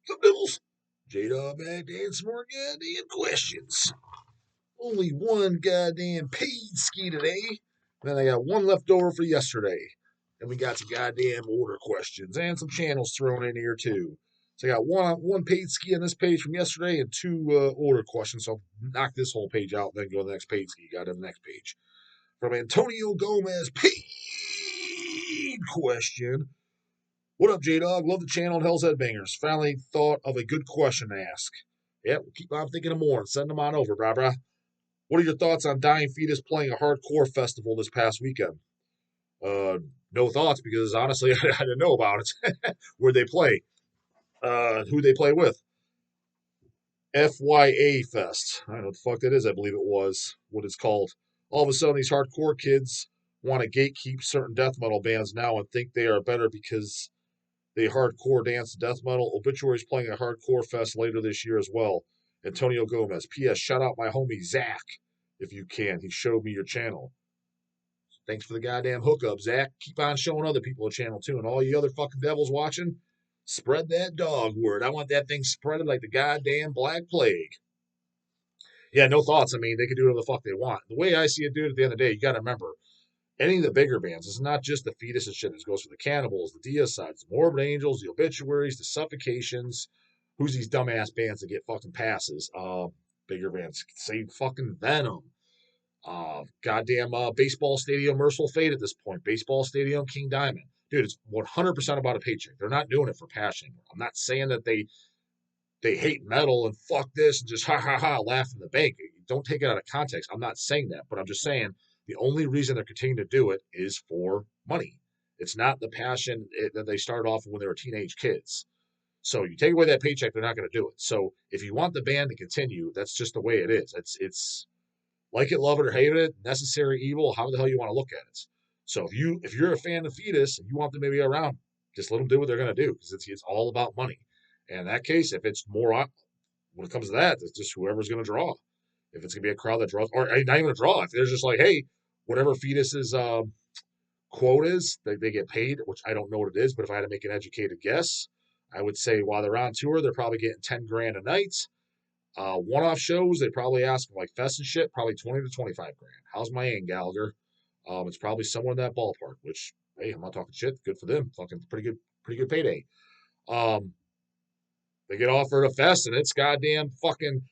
Some Devils. J-Dog back to answer more goddamn questions. Only one goddamn paid ski today. Then I got one left over for yesterday. And we got some goddamn order questions and some channels thrown in here too. So I got one paid ski on this page from yesterday and two order questions. So I'll knock this whole page out, then go to the next paid ski. Got to the next page. From Antonio Gomez, paid question. What up, J-Dog? Love the channel and Hell's Headbangers. Finally thought of a good question to ask. Yeah, we'll keep on thinking of more and send them on over, brah. What are your thoughts on Dying Fetus playing a hardcore festival this past weekend? No thoughts because honestly, I didn't know about it. Where they play, who they play with. FYA Fest. I don't know what the fuck that is. I believe it was what it's called. All of a sudden, these hardcore kids want to gatekeep certain death metal bands now and think they are better because they hardcore dance death metal. Obituary's playing a hardcore fest later this year as well. Antonio Gomez. P.S. Shout out my homie Zach if you can. He showed me your channel. Thanks for the goddamn hookup, Zach. Keep on showing other people a channel too. And all you other fucking devils watching, spread that dog word. I want that thing spreaded like the goddamn Black Plague. Yeah, no thoughts. I mean, they can do whatever the fuck they want. The way I see it, dude, at the end of the day, you got to remember, any of the bigger bands, it's not just the Fetus and shit. This goes for the Cannibals, the Deicides, the Morbid Angels, the Obituaries, the Suffocations. Who's these dumbass bands that get fucking passes? Bigger bands. Say fucking Venom. Goddamn Baseball Stadium, Merciful Fate at this point. Baseball Stadium, King Diamond. Dude, it's 100% about a paycheck. They're not doing it for passion. I'm not saying that they hate metal and fuck this and just ha ha ha laugh in the bank. Don't take it out of context. I'm not saying that, but I'm just saying the only reason they're continuing to do it is for money. It's not the passion that they started off when they were teenage kids. So you take away that paycheck, they're not going to do it. So if you want the band to continue, that's just the way it is. It's like it, love it, or hate it, necessary evil, how the hell you want to look at it. So if you're a fan of Fetus and you want them to be around, just let them do what they're going to do because it's all about money. And in that case, if it's more when it comes to that, it's just whoever's going to draw. If it's going to be a crowd that draws, or not even a draw, if they're just like, hey, whatever Fetus's quote is, they get paid, which I don't know what it is, but if I had to make an educated guess, I would say while they're on tour, they're probably getting 10 grand a night. One-off shows, they probably ask for like fest and shit, probably 20 to 25 grand. How's my Ian Gallagher? It's probably somewhere in that ballpark, which, hey, I'm not talking shit. Good for them. Fucking pretty good payday. Um, they get offered a fest and it's goddamn fucking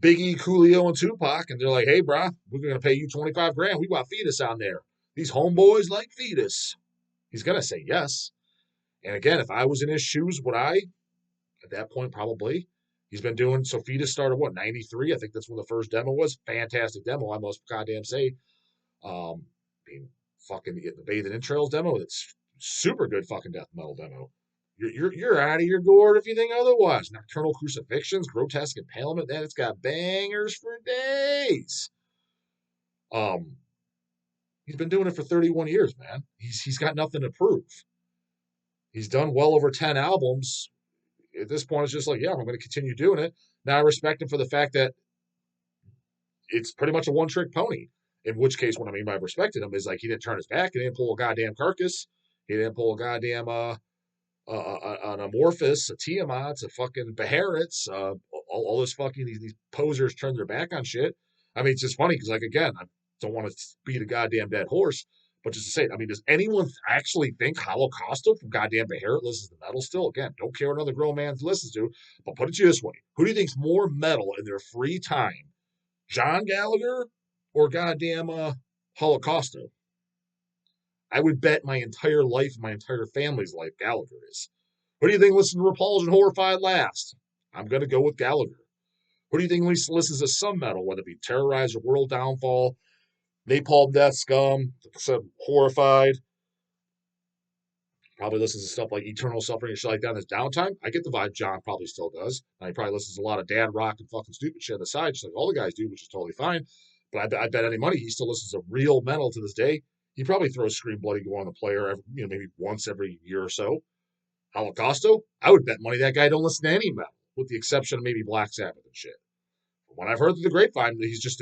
Biggie, Coolio, and Tupac, and they're like, hey, brah, we're going to pay you 25 grand. We got Fetus on there. These homeboys like Fetus. He's going to say yes. And again, if I was in his shoes, would I? At that point, probably. He's been doing, so Fetus started, what, 93? I think that's when the first demo was. Fantastic demo, I must goddamn say. Fucking get the Bathe in Entrails demo. That's super good fucking death metal demo. You're out of your gourd if you think otherwise. Nocturnal Crucifixions, Grotesque Impalement, that it's got bangers for days. He's been doing it for 31 years, man. He's got nothing to prove. He's done well over 10 albums. At this point, it's just like, yeah, I'm going to continue doing it. Now I respect him for the fact that it's pretty much a one-trick pony. In which case, what I mean by respecting him is like he didn't turn his back. He didn't pull a goddamn Carcass. He didn't pull a goddamn an Amorphous, a Tiamat, a fucking Beharets. All this fucking these posers turn their back on shit. I mean, it's just funny because like again, I don't want to beat a goddamn dead horse, but just to say it, I mean, does anyone actually think Holocausto from goddamn Beharet listens to metal still? Again, don't care what another grown man listens to, but put it to you this way: who do you think's more metal in their free time, John Gallagher or goddamn Holocausto? I would bet my entire life, my entire family's life, Gallagher is. Who do you think listens to Repulsion Horrified last? I'm going to go with Gallagher. Who do you think listens to some metal, whether it be Terrorizer, World Downfall, Napalm Death, Scum, Horrified? Probably listens to stuff like Eternal Suffering and shit like that in his downtime. I get the vibe John probably still does. Now, he probably listens to a lot of dad rock and fucking stupid shit on the side, just like all the guys do, which is totally fine. But I bet any money he still listens to real metal to this day. He probably throws Scream Bloody Gore on the player, maybe once every year or so. Holocausto, I would bet money that guy don't listen to any metal, with the exception of maybe Black Sabbath and shit. From what I've heard through the grapevine, he's just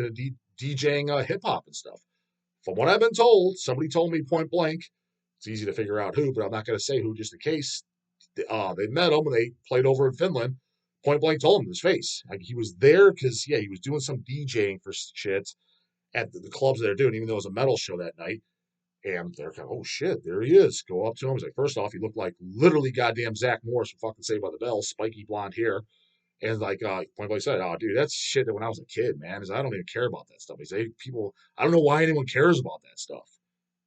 DJing hip hop and stuff. From what I've been told, somebody told me point blank. It's easy to figure out who, but I'm not going to say who just in case they met him when they played over in Finland. Point blank told him in his face. Like, he was there because, yeah, he was doing some DJing for shit at the clubs they're doing, even though it was a metal show that night. And they're kind of, oh shit, there he is. Go up to him. He's like, first off, he looked like literally goddamn Zach Morris from fucking Saved by the Bell, spiky blonde hair. And like point blank said, oh dude, that's shit that when I was a kid, man, is I don't even care about that stuff. He's like, people, I don't know why anyone cares about that stuff.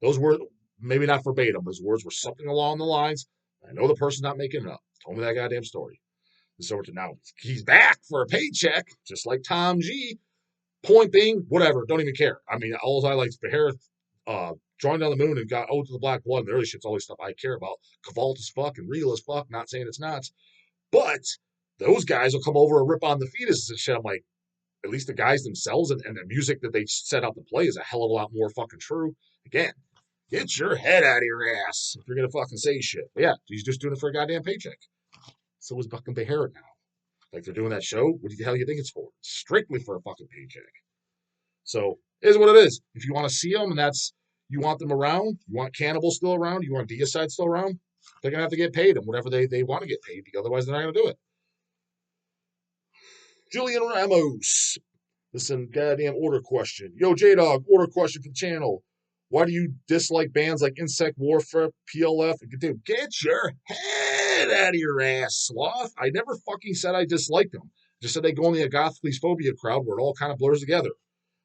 Those were maybe not verbatim, those words were something along the lines. I know the person's not making it up. Told me that goddamn story. And so to now he's back for a paycheck, just like Tom G. Point being, whatever, don't even care. I mean, all I like is Pantera joined on the moon and got Ode to the Black Blood, and the early shit's always stuff I care about. Cavalt as fuck and real as fuck, not saying it's not. But those guys will come over and rip on the fetuses and shit. I'm like, at least the guys themselves and the music that they set out to play is a hell of a lot more fucking true. Again, get your head out of your ass if you're gonna fucking say shit. But yeah, he's just doing it for a goddamn paycheck. So is fucking Beharit now. Like, they're doing that show. What the hell do you think it's for? Strictly for a fucking paycheck. So it is what it is. If you want to see them and that's you want them around, you want Cannibal still around, you want Deicide still around, they're gonna have to get paid and whatever they want to get paid, because otherwise they're not gonna do it. Julian Ramos. Listen, goddamn order question. Yo, J-Dog, order question for the channel. Why do you dislike bands like Insect Warfare, PLF, and Dude, get your head out of your ass, sloth. I never fucking said I disliked them. Just said they go in the Agathocles Phobia crowd where it all kind of blurs together.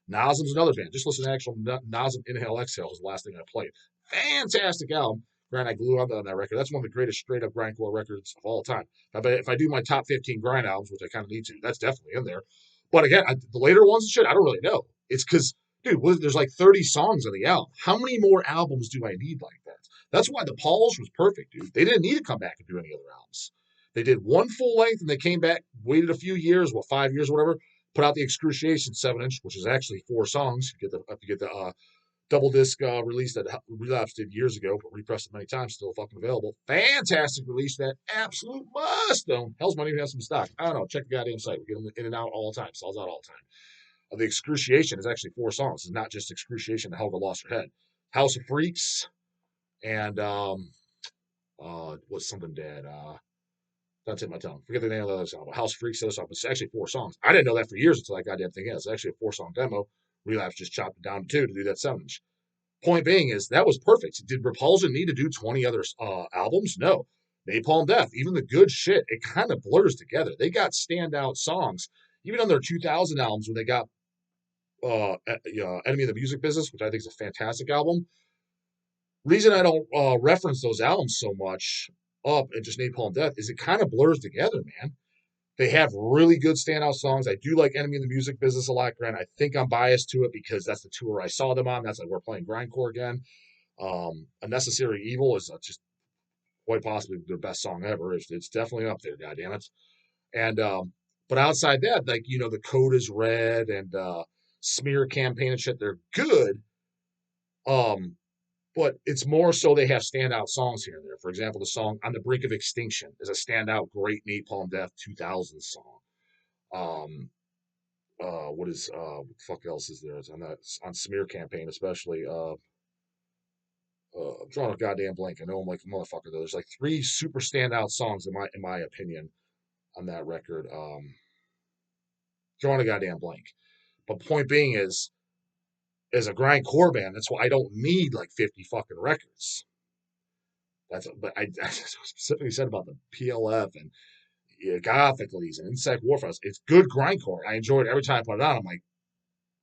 Nasm's another band. Just listen to actual Nasm Inhale Exhale is the last thing I played. Fantastic album. Grind, I glue on that record. That's one of the greatest straight up grindcore records of all time. If I do my top 15 grind albums, which I kind of need to, that's definitely in there. But again, the later ones and shit, I don't really know. It's because, dude, there's like 30 songs on the album. How many more albums do I need like that? That's why the Pauls was perfect, dude. They didn't need to come back and do any other albums. They did one full length and they came back, waited a few years, 5 years, whatever, put out the Excruciation 7-inch, which is actually 4 songs. You get the double disc release that Relapse did years ago, but repressed it many times, still fucking available. Fantastic release, that absolute must own. Hell's might even have some stock. I don't know. Check the goddamn site. We get them in and out all the time. Sells out all the time. The Excruciation is actually 4 songs. It's not just Excruciation. The Helga lost her head. House of Freaks and what's something dead. Don't take my tongue. Forget the name of the other song. But House of Freaks, the other song. It's actually 4 songs. I didn't know that for years until that goddamn thing is. It's actually a 4-song demo. Relapse just chopped it down to 2 to do that 7-inch. Point being is that was perfect. Did Repulsion need to do 20 other albums? No. Napalm Death, even the good shit, it kind of blurs together. They got standout songs, even on their 2000 albums when they got Enemy of the Music Business, which I think is a fantastic album. Reason I don't reference those albums so much up and just Napalm Death is it kind of blurs together, man. They have really good standout songs. I do like Enemy of the Music Business a lot, Grant. I think I'm biased to it because that's the tour I saw them on. That's like we're playing grindcore again. A Necessary Evil is just quite possibly their best song ever. It's definitely up there, goddammit. And but outside that, like, you know, the Code is Red and Smear Campaign and shit, they're good. But it's more so they have standout songs here and there. For example, the song On the Brink of Extinction is a standout, great Napalm Death 2000 song. What fuck else is there? It's on Smear Campaign, especially. I'm drawing a goddamn blank. I know I'm like a motherfucker though. There's like 3 super standout songs in my opinion on that record. Drawing a goddamn blank. But point being is, as a grindcore band, that's why I don't need like 50 fucking records. But I specifically said about the PLF and Gothicles and Insect Warfare. It's good grindcore. I enjoy it every time I put it on. I'm like,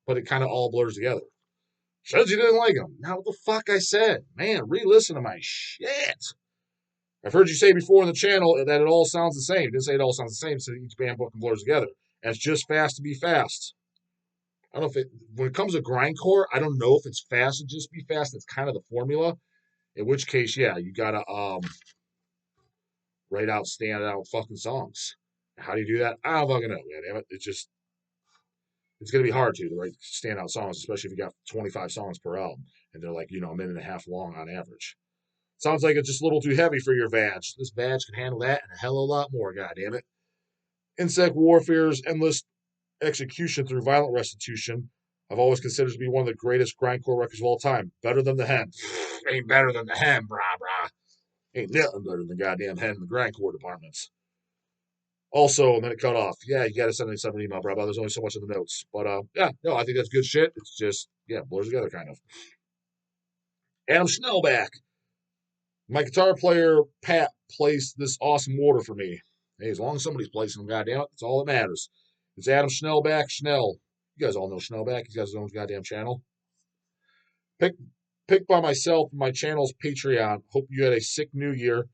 but it kind of all blurs together. Says you didn't like them. Now what the fuck I said? Man, re-listen to my shit. I've heard you say before in the channel that it all sounds the same. You didn't say it all sounds the same, so each band book blurs together. And it's just fast to be fast. I don't know if when it comes to grindcore, I don't know if it's fast to just be fast. It's kind of the formula. In which case, yeah, you gotta write out standout fucking songs. How do you do that? I don't fucking know, man. Damn it. It's gonna be hard to write standout songs, especially if you got 25 songs per album and they're like, you know, a minute and a half long on average. Sounds like it's just a little too heavy for your vag. This vag can handle that and a hell of a lot more, goddammit. Insect Warfare's endless execution through violent restitution I've always considered to be one of the greatest grindcore records of all time. Better than the Hem. Ain't better than the Hem, brah brah. Ain't nothing better than the goddamn head in the grindcore departments. Also, and then it cut off. Yeah, you got to send me some email, bro. There's only so much in the notes. But yeah, no, I think that's good shit. It's just, yeah, blurs together kind of. Adam Schnellback. My guitar player, Pat, placed this awesome order for me. Hey, as long as somebody's placing them, goddamn it, that's all that matters. It's Adam Schnellback. Schnell. You guys all know Schnellback. He's got his own goddamn channel. Pick, picked by myself and my channel's Patreon. Hope you had a sick New Year.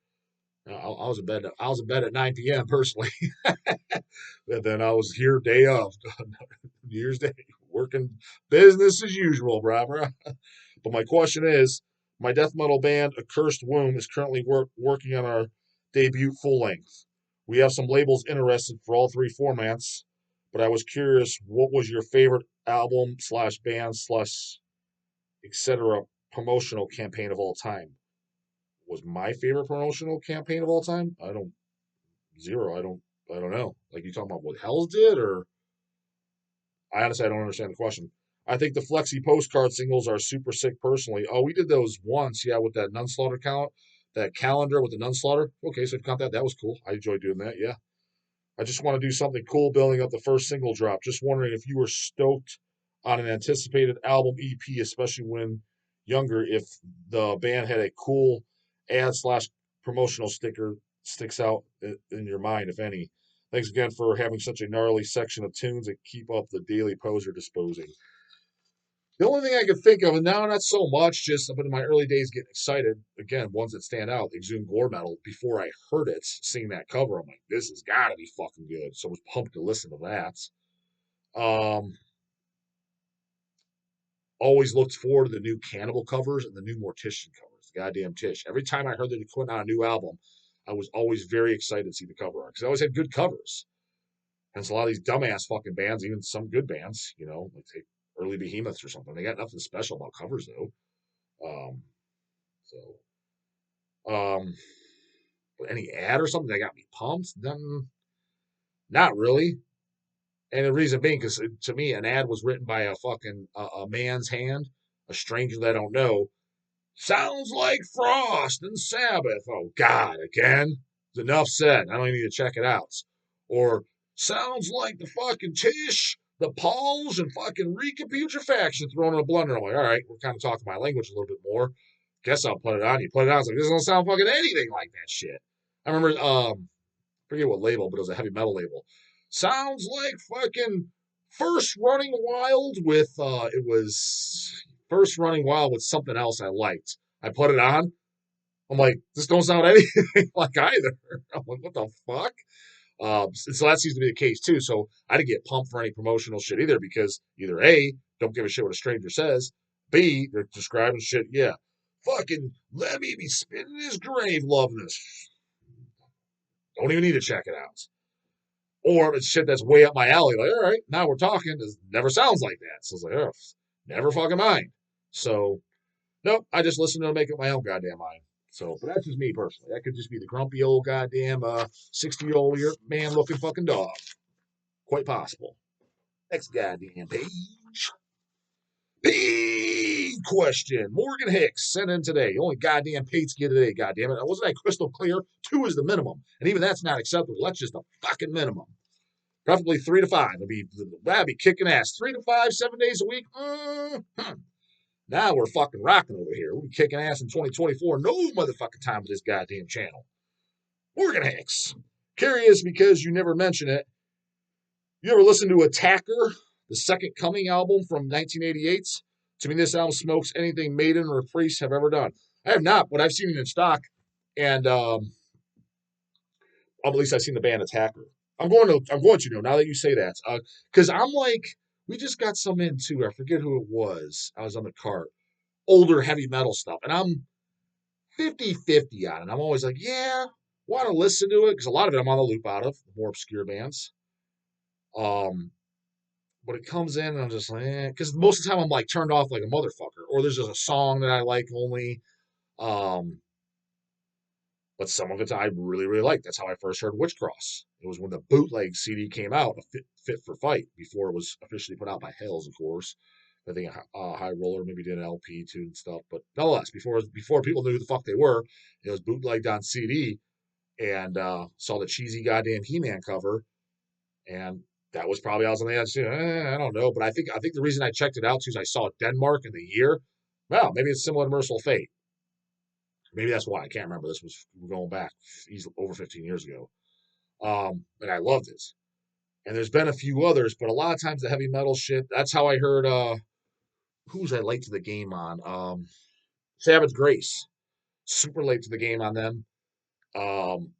I was in bed. I was in bed at 9 p.m. personally, and then I was here day of New Year's Day, working business as usual, brah. But my question is, my death metal band, Accursed Womb, is currently working on our debut full length. We have some labels interested for all three formats, but I was curious, what was your favorite album slash band slash etc. promotional campaign of all time? Was my favorite promotional campaign of all time? Zero. I don't know. Like, you talking about what Hells did, or I honestly I don't understand the question. I think the Flexi postcard singles are super sick personally. Oh, we did those once, yeah, with that Nunslaughter count, that calendar with the Nunslaughter. Okay, so if you count that, that was cool. I enjoyed doing that, yeah. I just want to do something cool building up the first single drop. Just wondering if you were stoked on an anticipated album EP, especially when younger, if the band had a cool ad slash promotional sticker sticks out in your mind, if any. Thanks again for having such a gnarly section of tunes that keep up the daily poser disposing. The only thing I could think of, and now not so much, just but in my early days getting excited, again, ones that stand out, Exhumed Gore Metal, before I heard it, seeing that cover, I'm like, this has got to be fucking good. So I was pumped to listen to that. Um, Always looked forward to the new Cannibal covers and the new Mortician covers, the goddamn TISH. Every time I heard that they put out a new album, I was always very excited to see the cover art because I always had good covers. Hence, a lot of these dumbass fucking bands, even some good bands, like take early Behemoths or something, they got nothing special about covers though. Um, so, any ad or something that got me pumped? Then, not really. And the reason being, because to me, an ad was written by a man's hand, a stranger that I don't know. Sounds like Frost and Sabbath. Oh God, again? Enough said. I don't even need to check it out. Or sounds like the fucking Tish, the Pauls, and fucking Rika Putrefaction thrown in a blender. I'm like, all right, we're kind of talking my language a little bit more. Guess I'll put it on. You put it on. It's like, this don't sound fucking anything like that shit. I remember, forget what label, but it was a heavy metal label. Sounds like fucking First Running Wild with, it was First Running Wild with something else I liked. I put it on. I'm like, this don't sound anything like either. I'm like, what the fuck? So that seems to be the case too. So I didn't get pumped for any promotional shit either because either A, don't give a shit what a stranger says. B, they're describing shit. Yeah, fucking let me be spinning his grave loving this. Don't even need to check it out. Or if it's shit that's way up my alley, like, all right, now we're talking. This never sounds like that. So it's like, oh, never fucking mind. So, nope, I just listen to it, make it my own goddamn mind. So, but that's just me personally. That could just be the grumpy old goddamn 60-year-old man looking fucking dog. Quite possible. Next goddamn page. Big question. Morgan Hicks sent in today. Only goddamn Pates get today, goddamn it. Wasn't that crystal clear? 2 is the minimum. And even that's not acceptable. That's just the fucking minimum. Preferably 3 to 5. That'd be kicking ass. 3 to 5, 7 days a week. Mm-hmm. Now we're fucking rocking over here. We'll be kicking ass in 2024. No motherfucking time for this goddamn channel. Morgan Hicks. Curious because you never mention it. You ever listen to Attacker, the Second Coming album from 1988? To me, this album smokes anything Maiden or Priest have ever done. I have not, but I've seen it in stock. And at least I've seen the band Attacker. I'm going to know now that you say that. Because I'm like, we just got some in too. I forget who it was. I was on the cart. Older heavy metal stuff. And I'm 50-50 on it. I'm always like, yeah, want to listen to it. Because a lot of it I'm on the loop out of, the more obscure bands. But it comes in and I'm just like, because most of the time I'm like turned off like a motherfucker. Or there's just a song that I like only. But some of it I really, really like. That's how I first heard Witchcross. It was when the bootleg CD came out, Fit for Fight, before it was officially put out by Hells, of course. I think High Roller maybe did an LP too and stuff. But nonetheless, before people knew who the fuck they were, it was bootlegged on CD, and saw the cheesy goddamn He-Man cover, and that was probably I was on the edge too. I don't know, but I think the reason I checked it out too is I saw Denmark in the year. Well, maybe it's similar to Merciful Fate. Maybe that's why I can't remember. This was we're going back over 15 years ago. And I loved it. And there's been a few others, but a lot of times the heavy metal shit. That's how I heard. Who was I late to the game on? Savage Grace. Super late to the game on them. Um,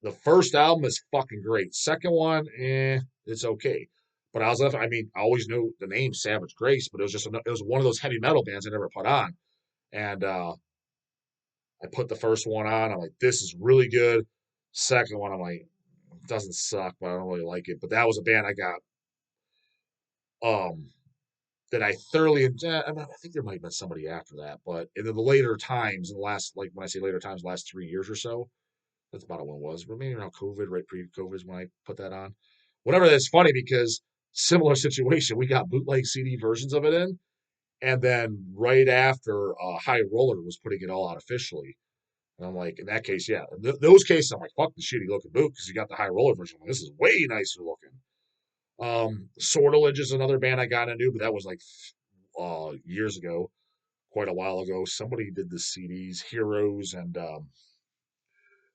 the first album is fucking great. Second one, it's okay. But I mean, I always knew the name Savage Grace, but it was one of those heavy metal bands I never put on. And I put the first one on. I'm like, this is really good. Second one, I'm like, it doesn't suck, but I don't really like it. But that was a band I got um that I thoroughly. I think there might have been somebody after that, but in the later times, in the last, like when I say later times, last 3 years or so, that's about when it was. But maybe around COVID, right pre-COVID is when I put that on. Whatever. That's funny because similar situation. We got bootleg CD versions of it in, and then right after High Roller was putting it all out officially. And I'm like, in that case, yeah. In those cases, I'm like, fuck the shitty looking boot because you got the High Roller version. Like, this is way nicer looking. Sortilege is another band I got into, but that was like years ago, quite a while ago. Somebody did the CDs, Heroes and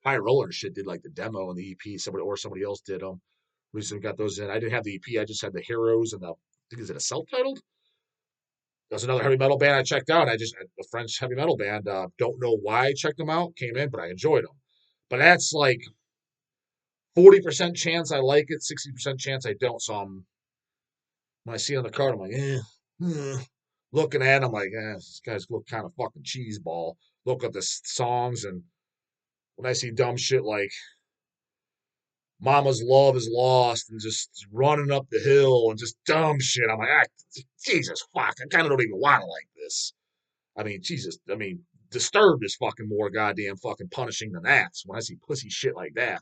High Roller and shit did like the demo and the EP. Somebody else did them. Recently got those in. I didn't have the EP. I just had the Heroes and I think is it a self-titled? There's another heavy metal band I checked out. A French heavy metal band. Don't know why I checked them out. Came in, but I enjoyed them. But that's like 40% chance I like it, 60% chance I don't. So when I see it on the card, I'm like, looking at it, I'm like, this guy's look kind of fucking cheeseball. Look at the songs, and when I see dumb shit like Mama's Love is Lost and just running up the hill and just dumb shit, I'm like, Jesus fuck, I kind of don't even want to like this. I mean, Jesus, I mean, Disturbed is fucking more goddamn fucking punishing than that. When I see pussy shit like that,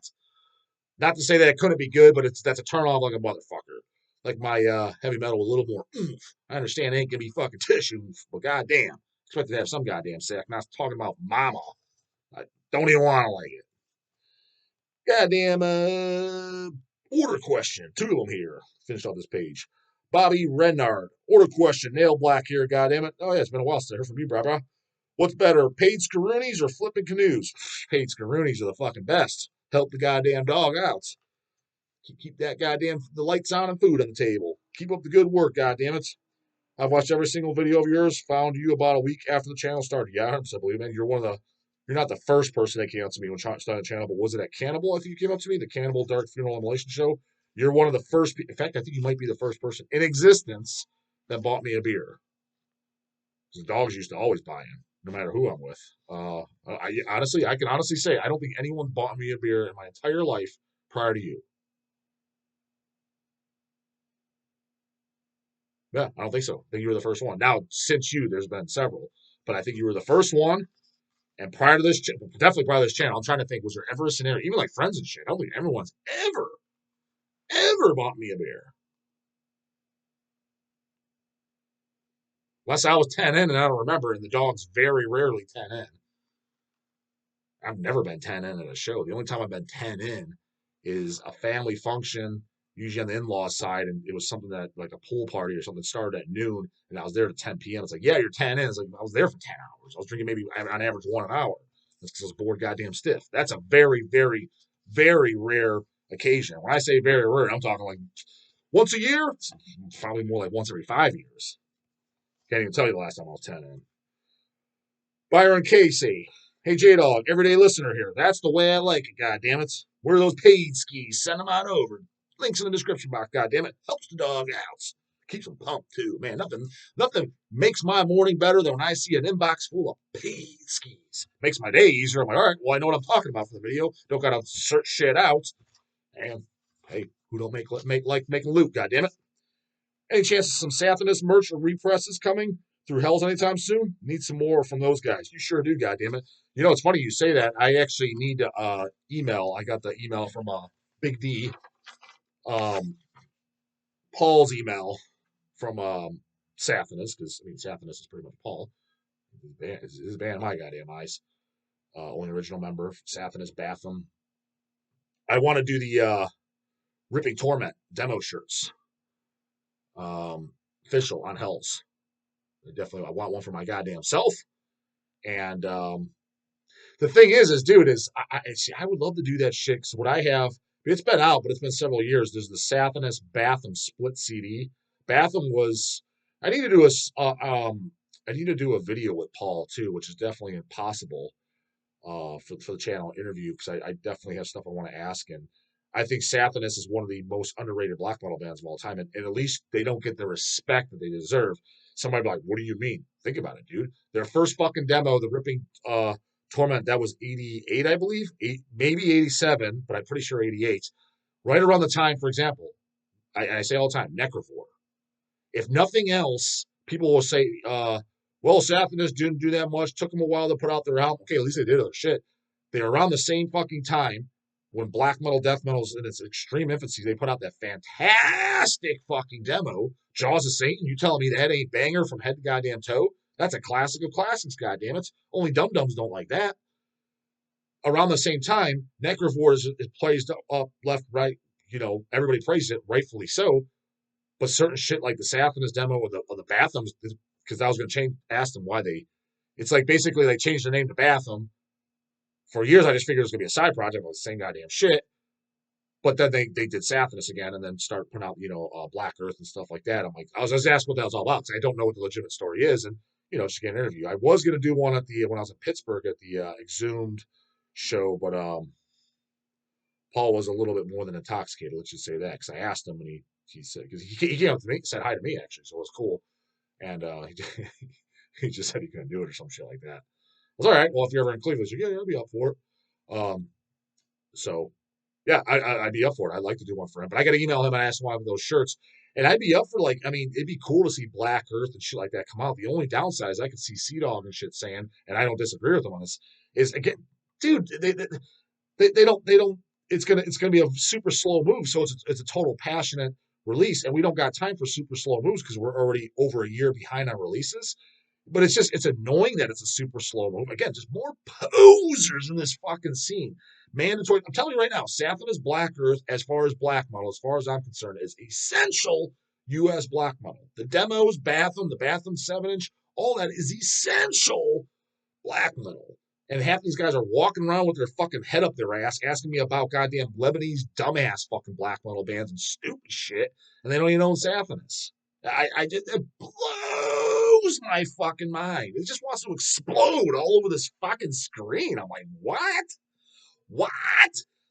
not to say that it couldn't be good, but that's a turn off like a motherfucker. Like my heavy metal, a little more oomph. I understand it ain't gonna be fucking tissue, but goddamn, expect to have some goddamn sack. Not talking about mama. I don't even want to like it. Goddamn order question. Two of them here. Finished off this page. Bobby Renard. Order question. Nail black here, goddamn it. Oh yeah, it's been a while since I heard from you, brah. What's better, paid scaroonies or flipping canoes? Paid scaroonies are the fucking best. Help the goddamn dog out. Keep that goddamn the lights on and food on the table. Keep up the good work, goddamn it. I've watched every single video of yours. Found you about a week after the channel started. Yeah, I believe, man. You're not the first person that came up to me when starting the channel, but was it at Cannibal? I think you came up to me, the Cannibal Dark Funeral Immolation Show. You're one of the first. In fact, I think you might be the first person in existence that bought me a beer. Because dogs used to always buy them, no matter who I'm with. I can honestly say I don't think anyone bought me a beer in my entire life prior to you. Yeah, I don't think so. I think you were the first one. Now, since you, there's been several, but I think you were the first one. And prior to this, definitely prior to this channel, I'm trying to think, was there ever a scenario, even like friends and shit? I don't think everyone's ever bought me a beer. Unless I was 10 in and I don't remember, and the dog's very rarely 10 in. I've never been 10 in at a show. The only time I've been 10 in is a family function, usually on the in-law side, and it was something that like a pool party or something started at noon, and I was there to 10 p.m. It's like, yeah, you're 10 in. It's like I was there for 10 hours. I was drinking maybe on average one an hour. That's because I was bored goddamn stiff. That's a very, very, very rare occasion. When I say very rare, I'm talking like once a year. It's probably more like once every 5 years. Can't even tell you the last time I was 10 in. Byron Casey. Hey, J-Dog, everyday listener here. That's the way I like it, goddammit. Where are those paid skis? Send them on over. Links in the description box, goddammit. Helps the dog out. Keeps them pumped, too. Man, nothing makes my morning better than when I see an inbox full of paid skis. Makes my day easier. I'm like, all right, well, I know what I'm talking about for the video. Don't gotta search shit out. And, hey, who don't make like making loot, goddammit? Any chance of some Sathanas merch or represses coming through Hells anytime soon? Need some more from those guys. You sure do, goddammit. You know, it's funny you say that. I actually need to email. I got the email from Big D, Paul's email from Sathanas, because I mean Sathanas is pretty much Paul. His band, my goddamn eyes. Only original member, Sathanas Batham. I want to do the Ripping Torment demo shirts. Official on Hells. I want one for my goddamn self. And the thing is, dude, I would love to do that shit. Because what I have, it's been out, but it's been several years. There's the Sathanas Batham split CD. Batham was. I need to do I need to do a video with Paul too, which is definitely impossible for the channel interview because I definitely have stuff I want to ask. And I think Sathanas is one of the most underrated black metal bands of all time. And at least they don't get the respect that they deserve. Somebody be like, what do you mean? Think about it, dude. Their first fucking demo, the Ripping Torment, that was 88, I believe. Maybe 87, but I'm pretty sure 88. Right around the time, for example, I say all the time, Necrovore. If nothing else, people will say, well, Sathanas didn't do that much. Took them a while to put out their album. Okay, at least they did other shit. They were around the same fucking time when black metal, death metal is in its extreme infancy. They put out that fantastic fucking demo, Jaws of Satan. You telling me that ain't banger from head to goddamn toe? That's a classic of classics, goddammit. Only dum-dums don't like that. Around the same time, Necrovore is plays up, left, right. You know, everybody praises it, rightfully so. But certain shit like the Sathanas demo or the Bathams, because I was going to ask them why they. It's like basically they changed their name to Batham. For years, I just figured it was going to be a side project with the same goddamn shit. But then they did Sathanas again and then started putting out, Black Earth and stuff like that. I'm like, I was just asking what that was all about because I don't know what the legitimate story is. And, just get an interview. I was going to do one when I was in Pittsburgh at the Exhumed show, but Paul was a little bit more than intoxicated. Let's just say that because I asked him and he said, because he came up to me, said hi to me actually, so it was cool. And he just said he couldn't do it or some shit like that. I was all right. Well, if you're ever in Cleveland, yeah, I'll be up for it. So yeah, I'd be up for it. I'd like to do one for him, but I got to email him and ask him why with those shirts. And I'd be up for it'd be cool to see Black Earth and shit like that come out. The only downside is I could see Sea Dog and shit saying, and I don't disagree with them on this, is again, dude, they don't. It's gonna be a super slow move, so it's a total passionate release, and we don't got time for super slow moves because we're already over a year behind on releases. But it's annoying that it's a super slow move. Again, just more posers in this fucking scene. Mandatory. I'm telling you right now, Sathanas Black Earth, as far as black metal, as far as I'm concerned, is essential U.S. black metal. The demos, the Batham 7-inch, all that is essential black metal. And half these guys are walking around with their fucking head up their ass, asking me about goddamn Lebanese dumbass fucking black metal bands and stupid shit, and they don't even own Sathanas. It blows my fucking mind. It just wants to explode all over this fucking screen. I'm like, what? What?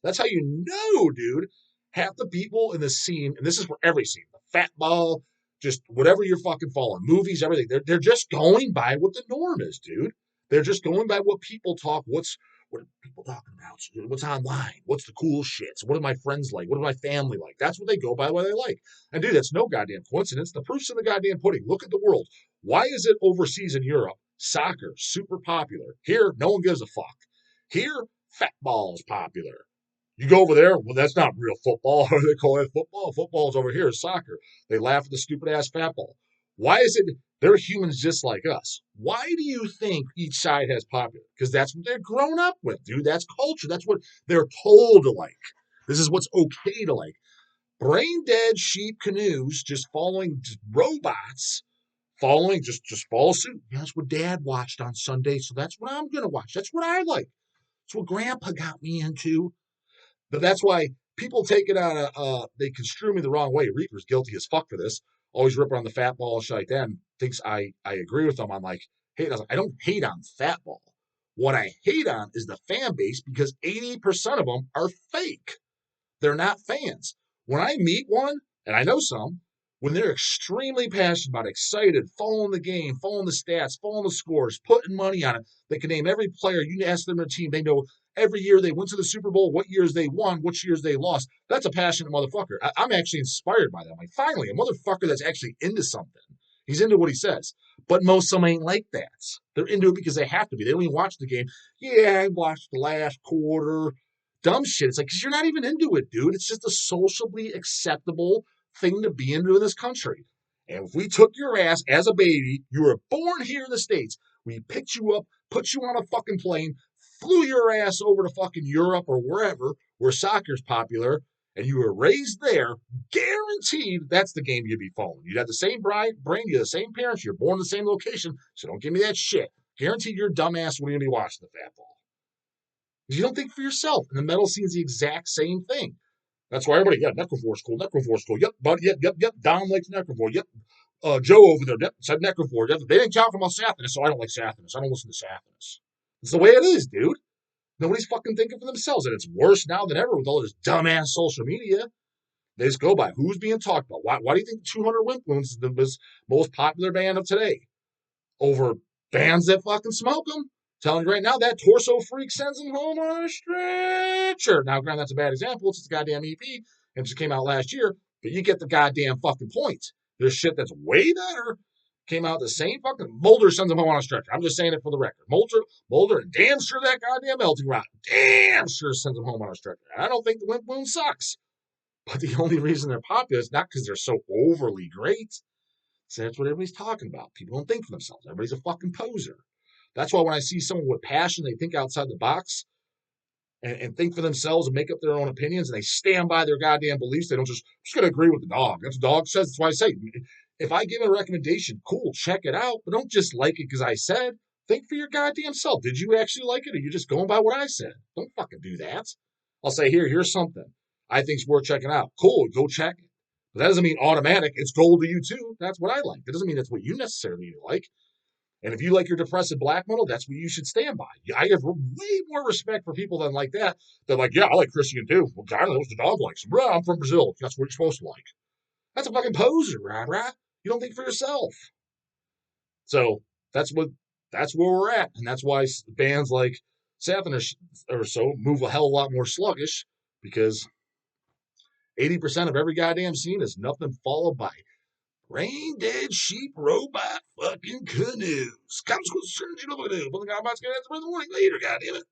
That's how you know, dude. Half the people in the scene, and this is for every scene, the fat ball, just whatever you're fucking following, movies, everything. They're just going by what the norm is, dude. They're just going by what people talk. What are people talking about? What's online? What's the cool shits? What are my friends like? What are my family like? That's what they go by, what they like. And dude, that's no goddamn coincidence. The proof's in the goddamn pudding. Look at the world. Why is it overseas in Europe? Soccer, super popular. Here, no one gives a fuck. Here, fat ball is popular. You go over there, well, that's not real football. They call it football. Football's over here, soccer. They laugh at the stupid ass fat ball. Why is it they're humans just like us? Why do you think each side has popular? Because that's what they're grown up with, dude. That's culture. That's what they're told to like. This is what's okay to like. Brain dead sheep canoes just following robots, following just follow suit. That's what Dad watched on Sunday, so that's what I'm gonna watch. That's what I like. That's what Grandpa got me into. But that's why people take it on they construe me the wrong way. Reaper's guilty as fuck for this. Always rip on the fat ball and shit like that and thinks I agree with them on like, hey, I don't hate on fat ball. What I hate on is the fan base because 80% of them are fake. They're not fans. When I meet one, and I know some, when they're extremely passionate about, excited, following the game, following the stats, following the scores, putting money on it, they can name every player. You ask them their team, they know every year they went to the Super Bowl, what years they won, which years they lost. That's a passionate motherfucker. I'm actually inspired by that. I'm like, finally, a motherfucker that's actually into something. He's into what he says. But most of them ain't like that. They're into it because they have to be. They don't even watch the game. Yeah, I watched the last quarter. Dumb shit. It's like, because you're not even into it, dude. It's just a socially acceptable thing to be into in this country. And if we took your ass as a baby, you were born here in the States, we picked you up, put you on a fucking plane, flew your ass over to fucking Europe or wherever where soccer's popular, and you were raised there, guaranteed that's the game you'd be following. You'd have the same brain, you have the same parents, you're born in the same location, so don't give me that shit. Guaranteed your dumbass when you're going to be watching the fat ball. You don't think for yourself. And the metal scene's the exact same thing. That's why everybody, yeah, Necrophor's cool, Necrophor's cool. Yep, bud, yep. Don likes Necrophor. Yep. Joe over there, yep, said Necrophor. Yep. They didn't count from us Sathanas, so I don't like Sathanas. I don't listen to Sathanas. It's the way it is, dude. Nobody's fucking thinking for themselves. And it's worse now than ever with all this dumbass social media. They just go by who's being talked about. Why do you think 200 Wimp Wounds is the most popular band of today? Over bands that fucking smoke them. Telling you right now, that Torso Freak sends him home on a stretcher. Now, granted, that's a bad example. It's a goddamn EP, and it just came out last year, but you get the goddamn fucking point. There's shit that's way better. Came out the same fucking Mulder sends him home on a stretcher. I'm just saying it for the record. Mulder, and damn sure that goddamn Melting Rock, damn sure sends him home on a stretcher. And I don't think the Wimp Wound sucks. But the only reason they're popular is not because they're so overly great. So that's what everybody's talking about. People don't think for themselves. Everybody's a fucking poser. That's why when I see someone with passion, they think outside the box and think for themselves and make up their own opinions, and they stand by their goddamn beliefs. They don't just going to agree with the dog. That's what the dog says. That's why I say, if I give a recommendation, cool, check it out, but don't just like it because I said. Think for your goddamn self. Did you actually like it, or are you just going by what I said? Don't fucking do that. I'll say, here's something I think's worth checking out. Cool, go check it. But that doesn't mean automatic. It's gold to you too. That's what I like. That doesn't mean that's what you necessarily like. And if you like your depressive black metal, that's what you should stand by. I have way more respect for people than like that. They're like, yeah, I like Christian too. Well, I don't know what the dog likes. Bro, I'm from Brazil. That's what you're supposed to like. That's a fucking poser, right? You don't think for yourself. So that's where we're at, and that's why bands like Sathanas or so move a hell of a lot more sluggish because 80% of every goddamn scene is nothing followed by brain dead sheep robot fucking canoes. Comes with surgeon of a canoe. But the guy's going to have to the morning later, goddamn it.